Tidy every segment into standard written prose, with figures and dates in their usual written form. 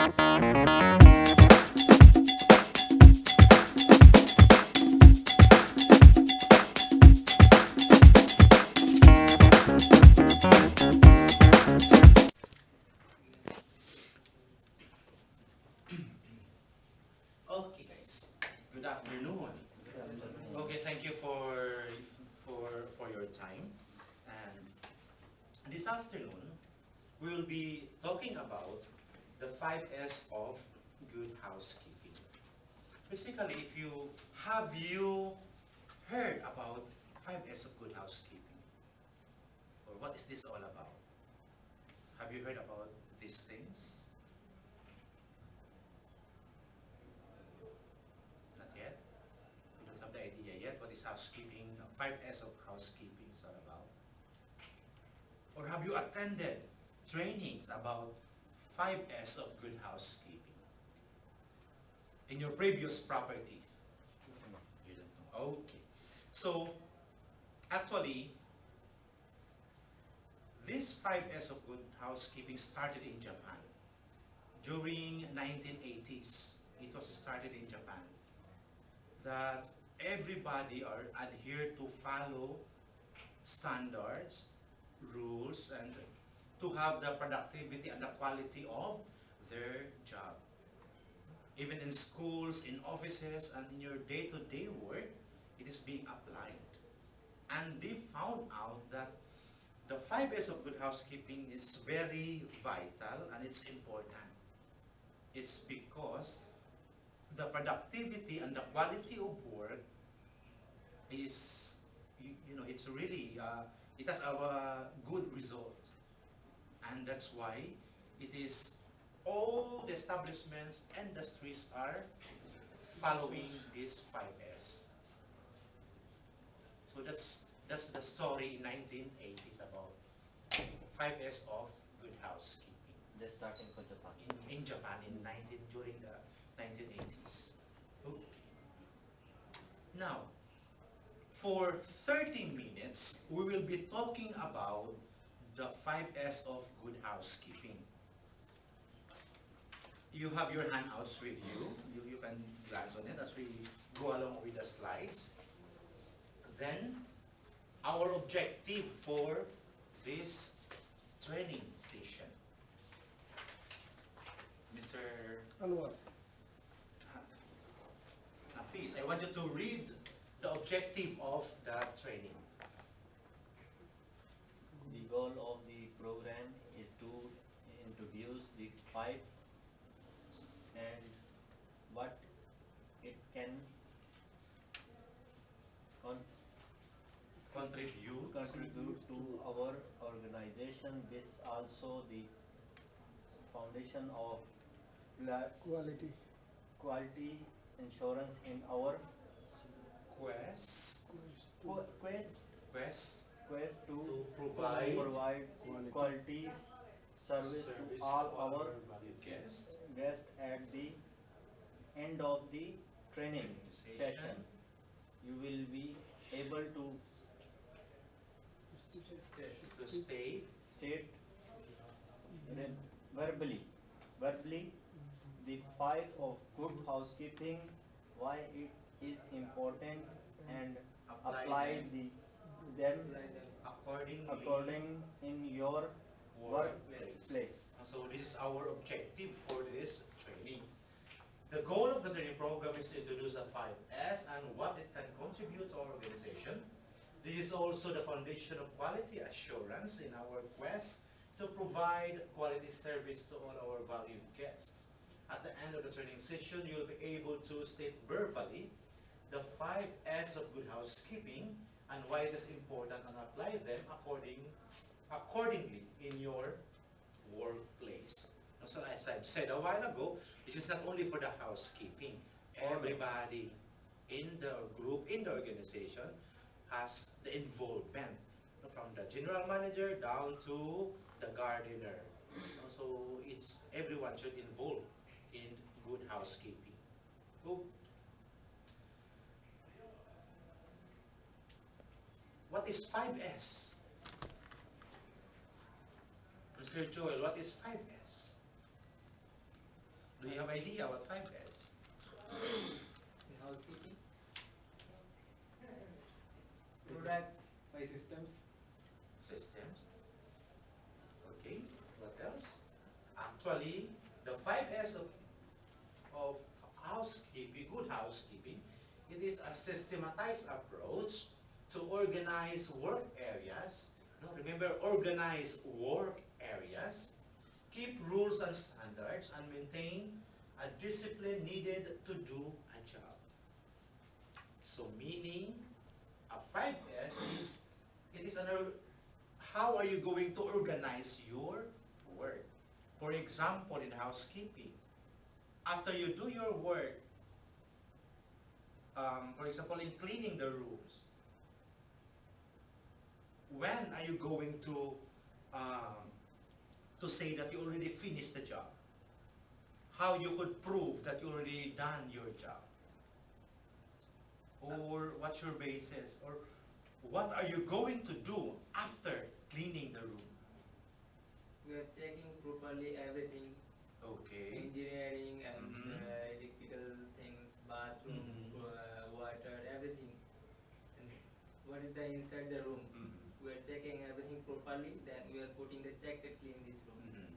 Okay, guys. Good afternoon. Okay, thank you for your time. And this afternoon, we will be talking about the 5S of good housekeeping. Basically, if you have you heard about 5S of good housekeeping, or what is this all about? Have you heard about these things? Not yet. You don't have the idea yet what is housekeeping, 5S of housekeeping is all about. Or have you attended trainings about 5S of good housekeeping in your previous properties? You don't know. Okay. So, actually, this 5S of good housekeeping started in Japan. During 1980s, it was started in Japan. That everybody are adhered to follow standards, rules, and to have the productivity and the quality of their job. Even in schools, in offices, and in your day-to-day work, it is being applied. And they found out that the 5S of good housekeeping is very vital and it's important. It's because the productivity and the quality of work is, it's really, it has a good result. And that's why it is all the establishments, industries are following this 5S. So that's the story in 1980s about 5S of good housekeeping. They're starting for Japan. In Japan during the 1980s. Okay. Now, for 30 minutes, we will be talking about the 5S of good housekeeping. You have your handouts with you. You can glance on it as we go along with the slides. Then, our objective for this training session. Mr. Anwar. Hafiz, I want you to read the objective of the training. The goal of the program is to introduce the pipe and what it can contribute to our organization. This also the foundation of quality insurance in our Quest quest to provide quality service to all our valued guests. guests at the end of the training session. You will be able to state verbally the 5 of good housekeeping, why it is important, and apply them according in your workplace. So this is our objective for this training. The goal of the training program is to introduce the 5S and what it can contribute to our organization. This is also the foundation of quality assurance in our quest to provide quality service to all our valued guests. At the end of the training session, you'll be able to state verbally the 5S of good housekeeping and why it is important and apply them accordingly in your workplace. So as I've said a while ago, this is not only for the housekeeping. Everybody in the group, in the organization, has the involvement, from the general manager down to the gardener. So it's everyone should involve in good housekeeping. So, what is 5S? Mr. Joel, what is 5S? Do you have idea what 5S? In housekeeping, product by systems, Systems. Okay, what else? Actually, the 5S of housekeeping, good housekeeping, it is a systematized approach to organize work areas. No, remember, organize work areas, keep rules and standards, and maintain a discipline needed to do a job. So meaning, a 5S is, it is how are you going to organize your work? For example, in housekeeping, after you do your work, for example, in cleaning the rooms, when are you going to say that you already finished the job? How you could prove that you already done your job? Or what's your basis? Or what are you going to do after cleaning the room? we are checking properly everything, Okay. engineering and Mhm. electrical things, bathroom, Mhm. water, everything. And what is the inside the room? Mhm. We are checking everything properly, then we are putting the check to clean this room. Mhm.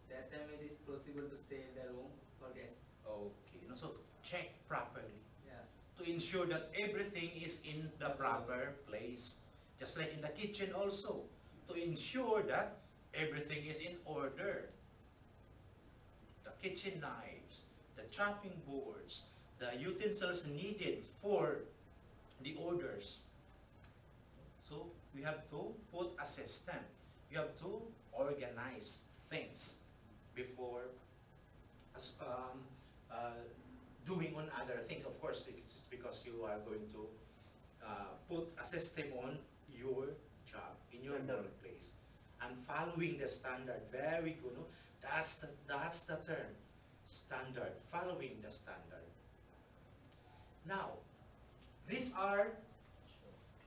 That time it is possible to save the room for guests. Okay. No, so check properly Yeah. to ensure that everything is in the proper place. Just like in the kitchen also, to ensure that everything is in order. The kitchen knives, the chopping boards, the utensils needed for the orders. So we have to put a system. We have to organize things before uh, doing on other things. Of course, it's because you are going to put a system on your job, in your Standard. workplace, and following the standard. Very good. No? That's the term. Standard. Following the standard. Now, these are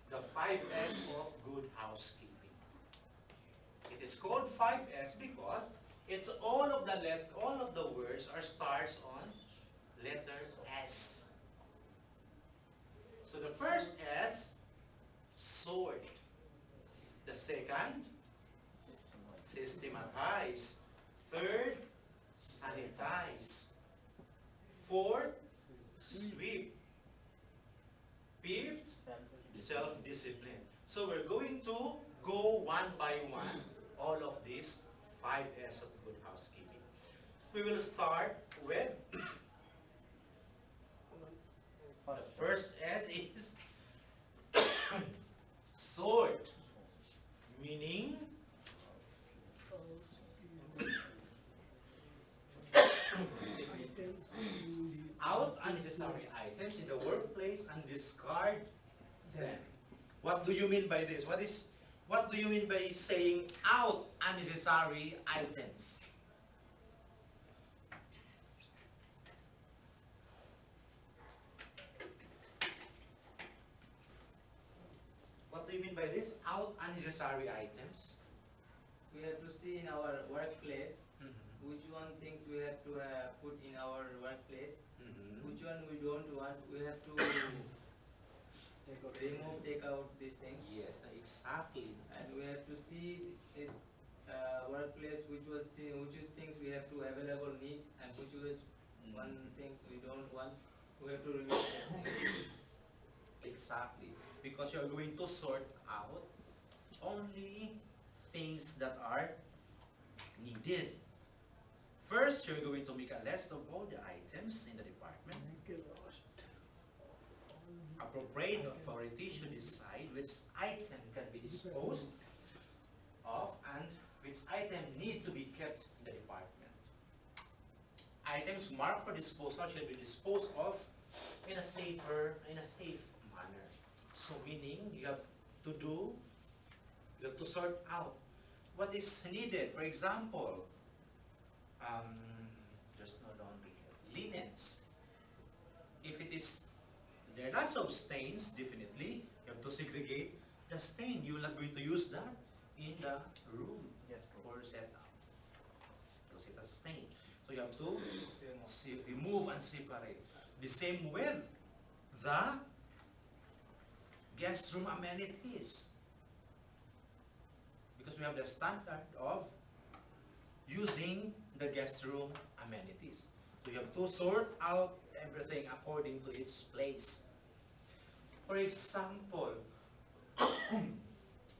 the 5S of good housekeeping. It is called 5S because it's all of the words are starts on letter S. So the first S, sort. The second, systematize. Third, sanitize. Fourth, sweep. Fifth, self-discipline. So we're going to go one by one, all of these 5S of good housekeeping. We will start with the first S is sort, meaning out unnecessary items in the workplace and discard them. What do you mean by this? What do you mean by saying out unnecessary items? What do you mean by this? Out unnecessary items? We have to see in our workplace Mhm. which one things we have to put in our workplace, Mhm. which one we don't want. We have to take out these things, Yes, exactly. and we have to see is workplace which is things we have to available need, and which is one things we don't want. We have to remove that thing. Exactly. Because you're going to sort out only things that are needed. First, you're going to make a list of all the items in the department. Appropriate authority should decide which item can be disposed of and which item need to be kept in the department. Items marked for disposal should be disposed of in a safe manner. So meaning you have to sort out what is needed. For example, there's no laundry here. Linens. If it is, there are lots of stains, definitely, you have to segregate the stain. You are not going to use that in the room Yes, for setup. Because it has stain. So you have to remove and separate. The same with the guest room amenities. Because we have the standard of using the guest room amenities. So you have to sort out everything according to its place. For example,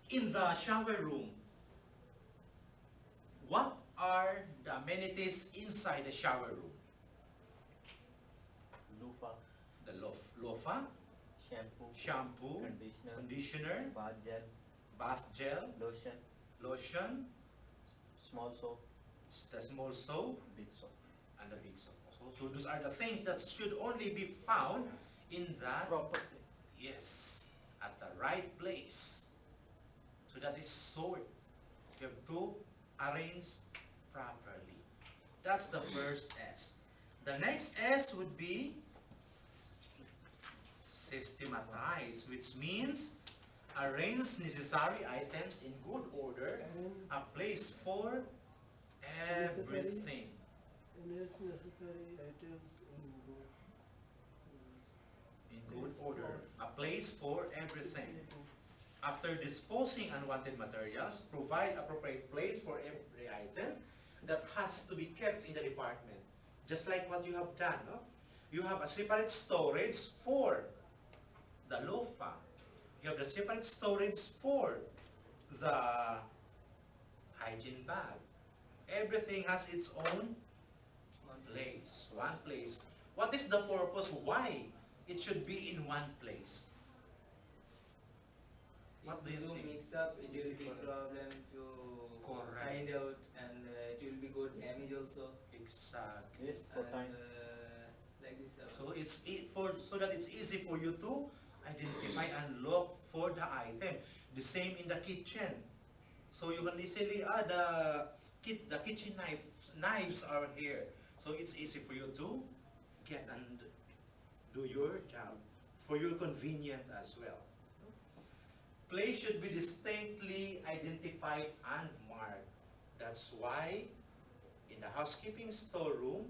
in the shower room, what are the amenities inside the shower room? Loofah, The loofah, shampoo, conditioner, bath gel, lotion, small soap, the small soap, big soap. and the big soap. So those are the things that should only be found in that, Proper place. yes, at the right place. So that is sort. You have to arrange properly. That's the first S. The next S would be systematize, which means arrange necessary items in good order, a place for everything. Necessary items In good order, a place for everything. After disposing unwanted materials, provide appropriate place for every item that has to be kept in the department. Just like what you have done, no? You have a separate storage for the loofah. You have the separate storage for the hygiene bag. Everything has its own place, one place. What is the purpose? Why it should be in one place? What do If you you think? mix up, it will be problem to Correct. find out, and it will be good damage also. Exactly. Yes, for And, time. like this. So so that it's easy for you to identify and look for the item. The same in the kitchen. So you can easily the kitchen knives are here. So it's easy for you to get and do your job for your convenience as well. Place should be distinctly identified and marked. That's why in the housekeeping storeroom,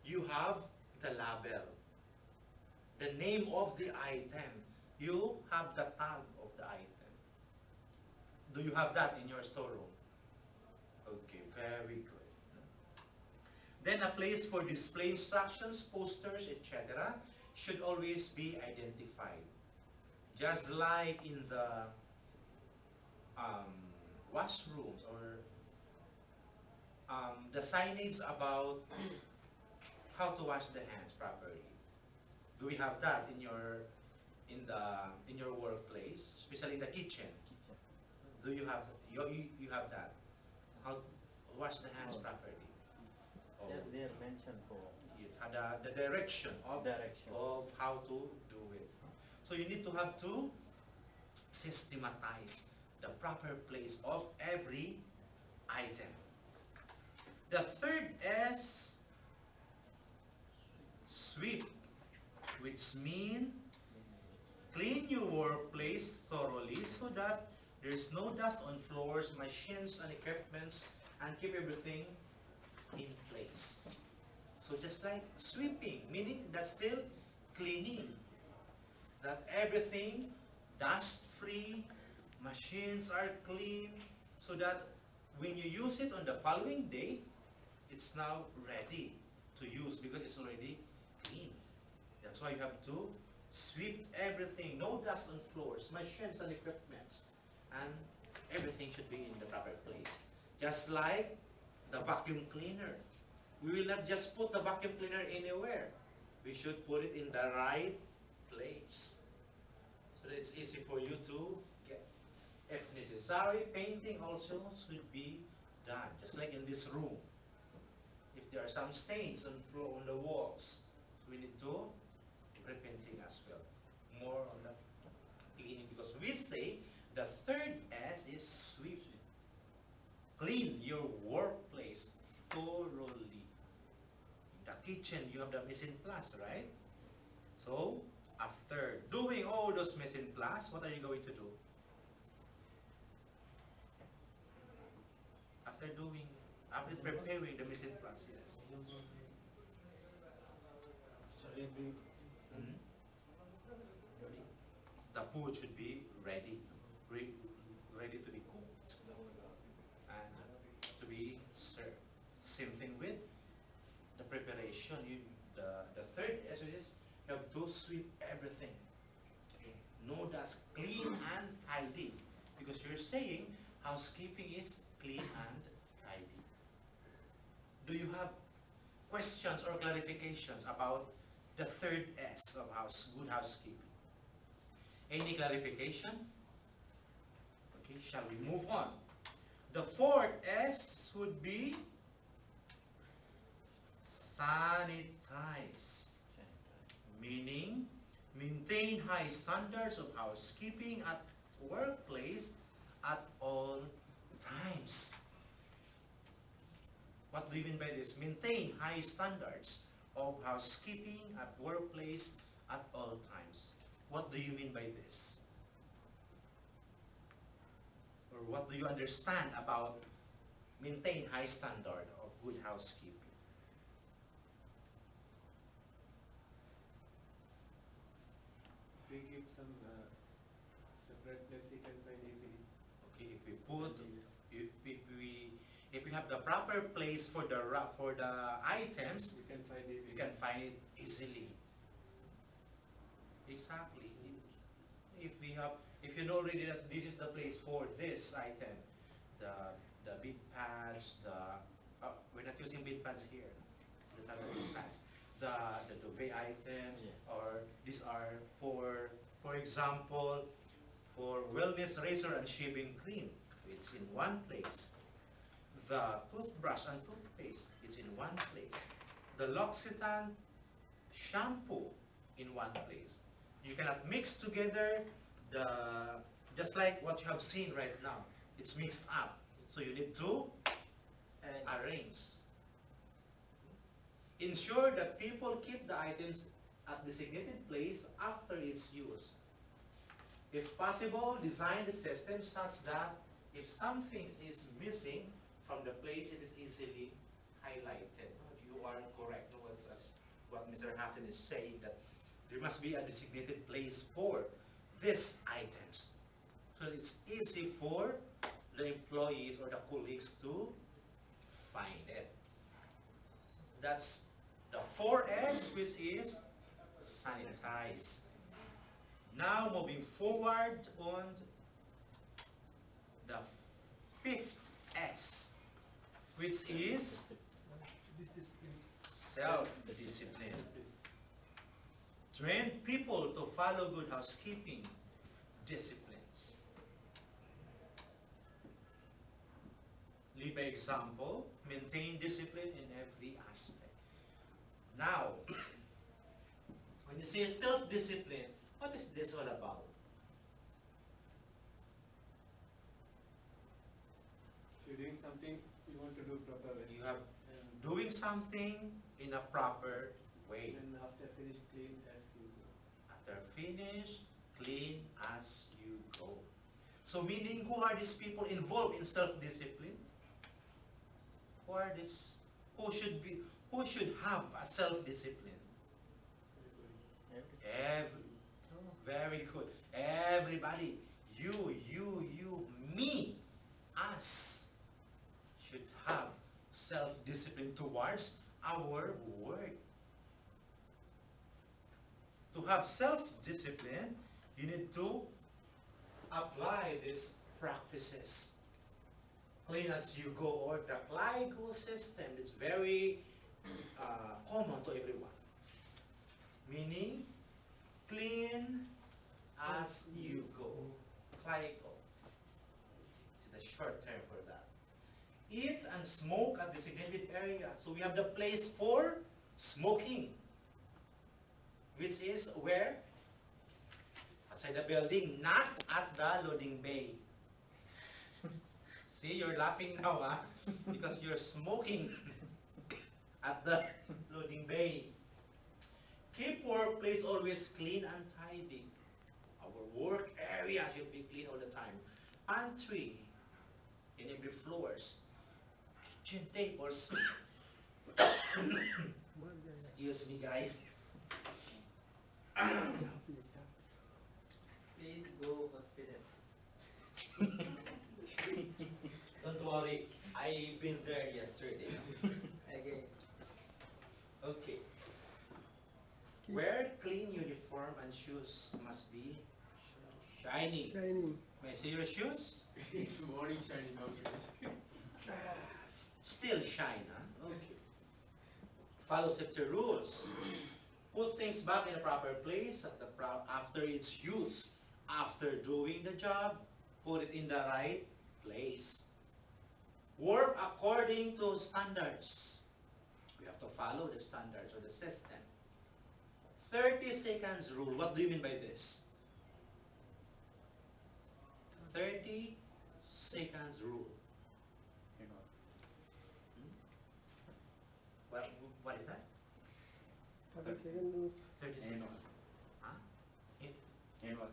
you have the label, the name of the item. You have the tag of the item. Do you have that in your storeroom? Okay, very good. Then a place for display instructions, posters, etc. should always be identified. Just like in the washrooms or the signage about how to wash the hands properly. Do we have that in your workplace, especially in the kitchen? Do you have you have that? How to wash the hands properly? Oh, Yes, they are mentioned for yes, the direction of how to do it. So you need to have to systematize the proper place of every item. The third S, sweep, which means clean your workplace thoroughly so that there's no dust on floors, machines, and equipments, and keep everything in place. So just like sweeping, meaning that's still cleaning, that everything dust-free, machines are clean, so that when you use it on the following day, it's now ready to use because it's already clean. That's why you have to sweep everything, no dust on floors, machines and equipments, and everything should be in the proper place. Just like the vacuum cleaner. We will not just put the vacuum cleaner anywhere. We should put it in the right place, so that it's easy for you to get. If necessary, painting also should be done, just like in this room. If there are some stains on the walls, we need to repainting as well. More on the cleaning, because we say the third S is sweep. Clean your workplace thoroughly. In the kitchen, you have the mise en place, right? So, after doing all those mise en place, what are you going to do? After preparing the mise en place, yes. Ready. Hmm? The food should be ready, ready to be cooked and to be served. Same thing with the preparation. The third S is you have to sweep everything. No, that's clean and tidy. Because you're saying housekeeping is clean and tidy. Do you have questions or clarifications about the third S of good housekeeping? Any clarification? Okay, shall we move on? The fourth S would be sanitize, meaning maintain high standards of housekeeping at workplace at all times. What do you mean by this? Maintain high standards of housekeeping at workplace at all times. What do you mean by this? Or what do you understand about maintain high standard of good housekeeping? We give some separate place you can find easily. Okay, if we have the proper place for the items, You can find it. you can find it easily. Exactly. If you know already that this is the place for this item, the big pads, we're not using big pads here. The type of big pads, the duvet items, or these are for example, for wellness razor and shaving cream. It's in one place. The toothbrush and toothpaste, it's in one place. The L'Occitane shampoo in one place. You cannot mix together just like what you have seen right now. It's mixed up. So you need to arrange. Ensure that people keep the items at designated place after its use. If possible, design the system such that if something is missing from the place, it is easily highlighted. You are correct. What Mr. Hassan is saying, that there must be a designated place for these items. So it's easy for the employees or the colleagues to find it. That's the 4S, which is sanitize. Now moving forward on the 5th S, which is Discipline. self-discipline. Train people to follow good housekeeping disciplines. Lead by example, maintain discipline in every aspect. Now, when you say self-discipline, what is this all about? If you're doing something, you want to do proper way. You have And doing something in a proper way. then after finish, clean as you go. After finish, clean as you go. So meaning, who are these people involved in self-discipline? Who are these? Who should have a self-discipline? Very good. Everybody, you, me, us should have self-discipline towards our work. To have self-discipline, you need to apply these practices. Clean as you go, or the CLIGO system is very common to everyone. Meaning, clean as you go. CLIGO. It's the short term for that. Eat and smoke at designated area. So we have the place for smoking, which is where? Outside the building, not at the loading bay. See, you're laughing now, huh? Because you're smoking at the loading bay. Keep workplace always clean and tidy. Our work area should be clean all the time. Pantry in every floors. Kitchen tables. Excuse me, guys. Please go hospital. Don't worry, I've been there yesterday. Again. Okay. Wear clean uniform and shoes must be shiny. Shining. May I see your shoes? It's morning shining now. Still shine, huh? Okay. Follow safety rules. Put things back in the proper place at the after its use. After doing the job, put it in the right place. Work according to standards. We have to follow the standards or the system. 30 seconds rule. What do you mean by this? 30 seconds rule. What is that? 30 seconds. 30 seconds. Huh? Hand wash.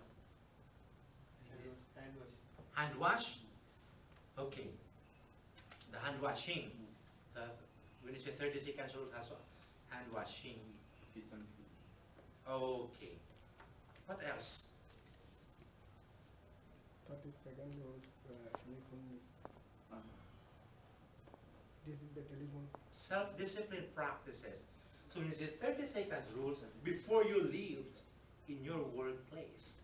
Hand wash. Hand wash? Okay. The hand washing. When you say 30 seconds rule, has hand washing. Okay. What else? 30 seconds was uniform. This is the telephone. Self-discipline practices. So when you say 30 seconds rules, before you leave in your workplace,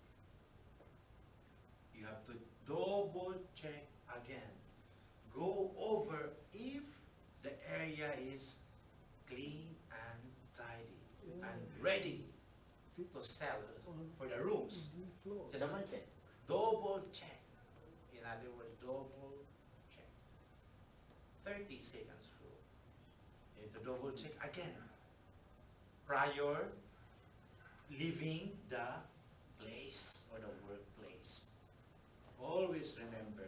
you have to double check again. Go over if the area is clean and tidy and ready to sell for the rooms. Just Double check. double check. In other words, double check. 30 seconds rule. You need to double check again prior leaving the place or the workplace. Always remember,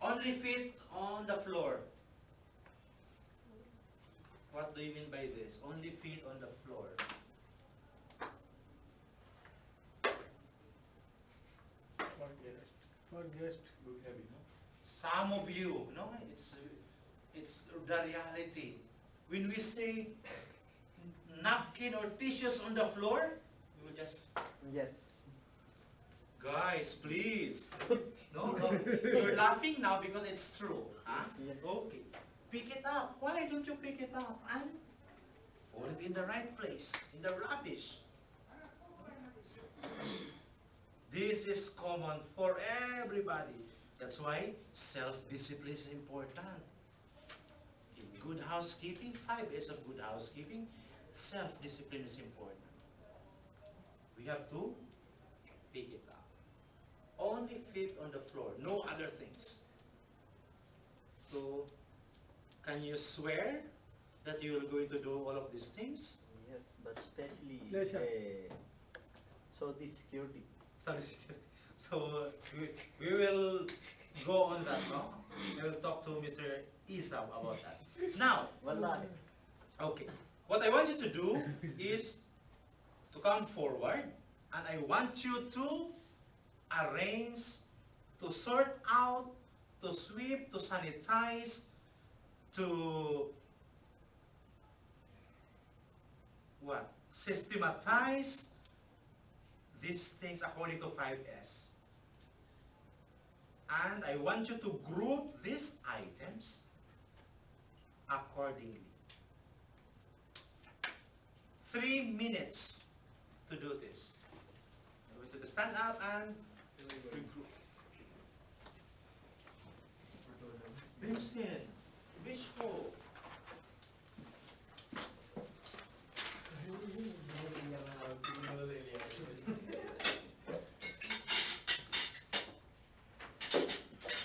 only feet on the floor. What do you mean by this? Only feet on the floor. For guest, do we have enough? Some of you, no, it's the reality. When we say napkin or tissues on the floor, we will just, Yes. guys, please. No, you're laughing now because it's true. Huh? Yes. Okay. Pick it up. Why don't you pick it up and put it in the right place, in the rubbish? This is common for everybody. That's why self-discipline is important. In good housekeeping, 5 A's of good housekeeping, self-discipline is important. We have to pick it up. Only feet on the floor, no other things. So, can you swear that you are going to do all of these things? Yes, but especially Yes, sir. so the security. Sorry, so we will go on that, no? We will talk to Mr. Isam about that. Now, Wallahi. okay, what I want you to do is to come forward, and I want you to arrange, to sort out, to sweep, to sanitize, to what? Systematize these things according to 5S. And I want you to group these items accordingly. 3 minutes to do this. I want you to stand up and regroup. Vincent, Bishko,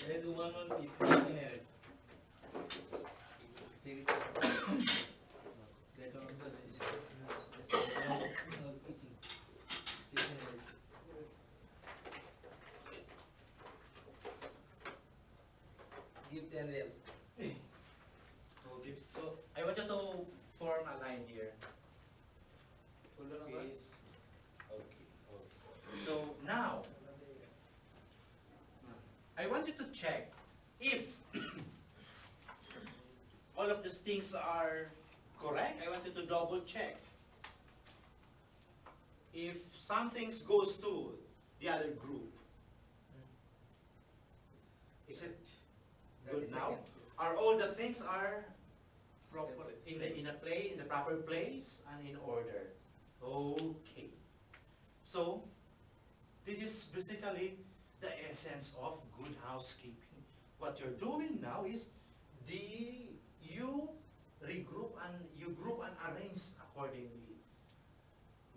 There is one more piece. 15 minutes. Take it. That one is the housekeeping. 15 minutes. Give 10 real. so I want you to form a line here. Hold on, Okay. Okay. So now, I want you to check if all of these things are correct. I want you to double check. if some things goes to the other group, is it good now? Are all the things are proper in the proper place and in order? Okay. So this is basically the essence of good housekeeping. What you're doing now is you regroup and you group and arrange accordingly.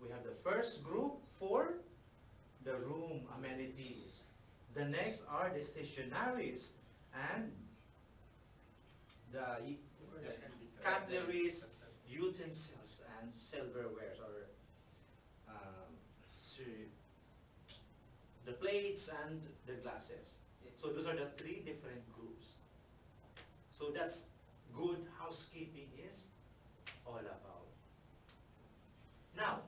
We have the first group for the room amenities. The next are the stationaries and the cutleries, utensils, and silverware, or the plates and the glasses. So those are the three different groups. So that's good housekeeping is all about. Now,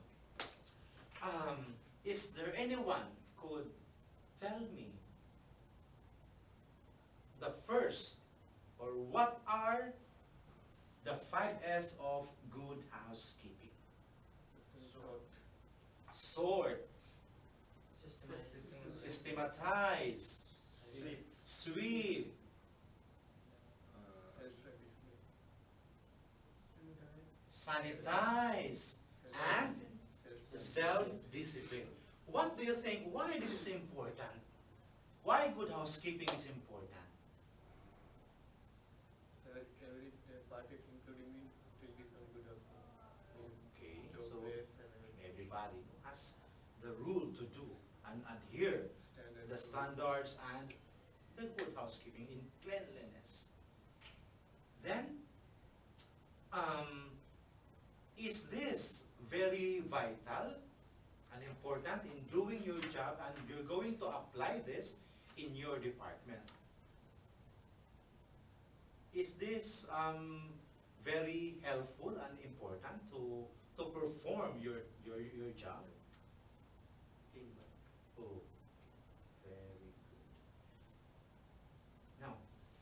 is there anyone could tell me the first, or what are the 5S of good housekeeping? Sort, systematize, sweep, sanitize, and self-discipline. What do you think? Why this is important? Why good housekeeping is important? Every party, including me, will become good housekeeping. Okay, Dog so waste and everybody has the rule to do and adhere the standards and the good housekeeping in cleanliness. Then, is this very vital and important in doing your job, and you're going to apply this in your department? Is this very helpful and important to perform your job? Oh, very good. Now,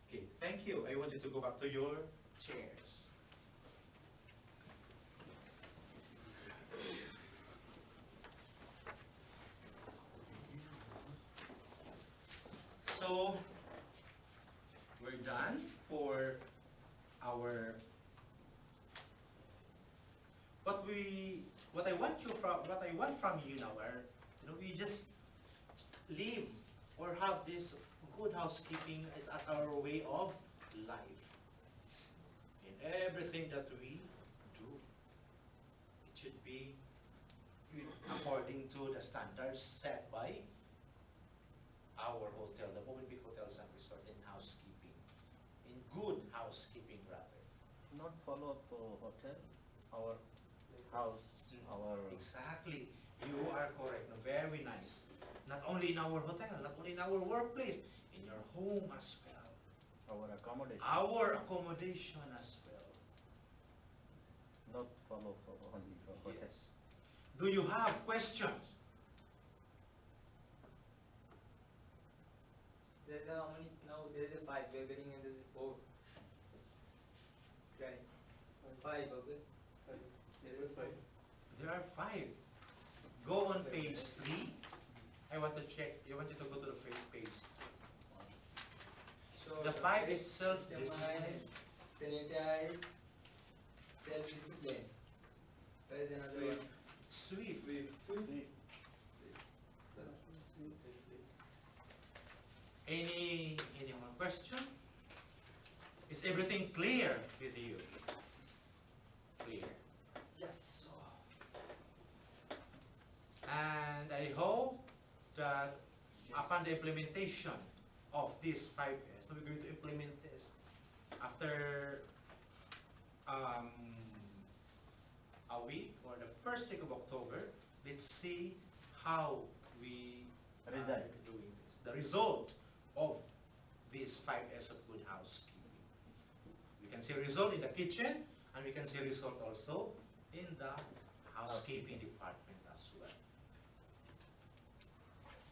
okay, thank you. I want you to go back to your chairs. So, we're done for our what I want from you now are, we just live or have this good housekeeping as our way of life. In everything that we do, it should be according to the standards set by our hotel, the Movenpick Hotels and Resort, in housekeeping, in good housekeeping rather. Not follow up hotel, our house, our... Exactly, you are correct. No, very nice. Not only in our hotel, not only in our workplace, in your home as well. Our accommodation. Our accommodation as well. Not follow for only for hotel. Yes. Do you have questions? There's how many now? There is a 5. We're getting into the 4. Okay. 5. Okay. There is 5. There are 5. Go on page 3. I want to check. I want you to go to the page 3. So The 5 is self-discipline. Sanitize, self-discipline. There is another one. Sweep. Any more question? Is everything clear with you? Clear. Yes. And I hope that upon the implementation of this 5S, so we're going to implement this after a week or the first week of October. Let's see how we are doing this. The result of this 5S of good housekeeping. We can see result in the kitchen, and we can see result also in the housekeeping department as well.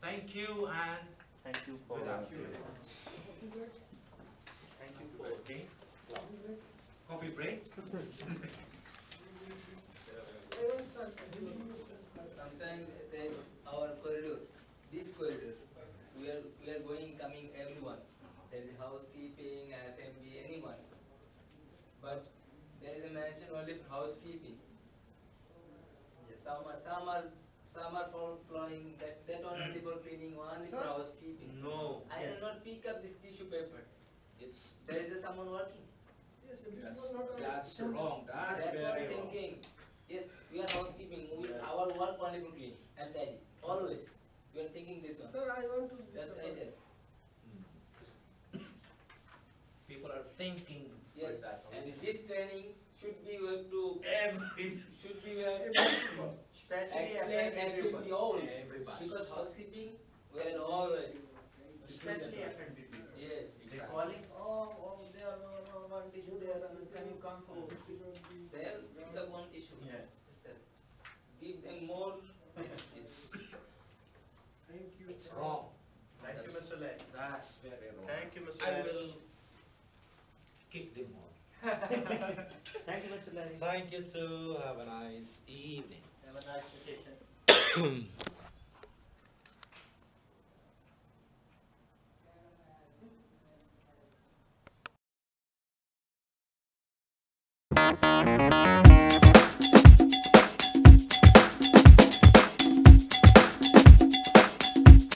Thank you, and Thank you for good afternoon. Thank you for coffee break. Some Sometimes there's our corridor, this corridor. We are going, coming everyone. There is housekeeping, FMB, anyone. But there is a mention only for housekeeping. Some are for flooring, that only for cleaning, one is for Sir, housekeeping. No. I cannot pick up this tissue paper. It's There is someone working. that's wrong. That's That's what very I'm wrong. thinking. Yes, we are housekeeping. Yes. Our work only for clean and tidy. Always. We are thinking this one. Sir, I want to. Just I tell. People are thinking Yes, like that. and This- this training should be we have to every should be we have to Especially explain F&B everybody people. all Everybody. because housekeeping we are always Especially F&B people. yes. They calling, they are one tissue there, can you come for? They are the one issue. Yes. Sir. Give them more. It's Thank you. it's wrong. Thank you, Mr. Lai. That's very wrong. Thank you, Mr. I Lai. will kick them all. Thank you, Mr. Lai. Thank you too. Have a nice evening. Have a nice vacation.